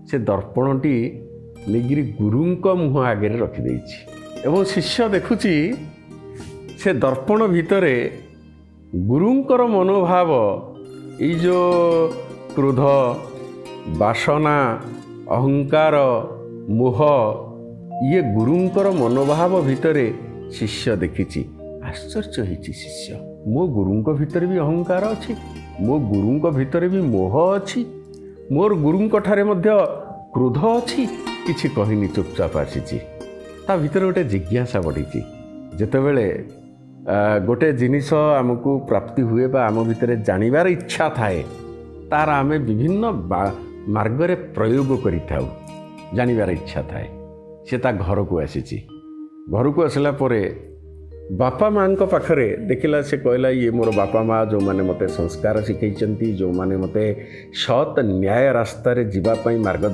से दर्पणटी नेगिरी गुरुंक मुह आगे रखिदे एवं शिष्य देखुची से दर्पण भितरे गुरुंकर मनोभाव ये जो क्रोध वासना अहंकार मोह ये गुरुंकर मनोभाव भितरे शिष्य देखिची आश्चर्य होइची शिष्य मो गुरुंक भितर भी अहंकार अच्छी मो गुरुंक भितर भी मोह अच्छी मोर गुरुंक ठारे मध्य क्रोध अच्छी किछि कहिनी चुपचाप आसीची ता भितर गोटे जिज्ञासा बढ़ी जेतेबेले गोटे जिनिस आमको प्राप्ति हुए बा आम भितर जानिबार इच्छा थाए तार आमे विभिन्न मार्गरे प्रयोग करिथाउ जानिबार इच्छा थाए से ता घर को आसीची घर को आसला परे बापा माँ पाखरे देखिला से कहला ये मोर बापा माँ जो माने मते संस्कार शिखैचंती जो माने मते सत न्याय रास्तार जीवापाई मार्गदर्शन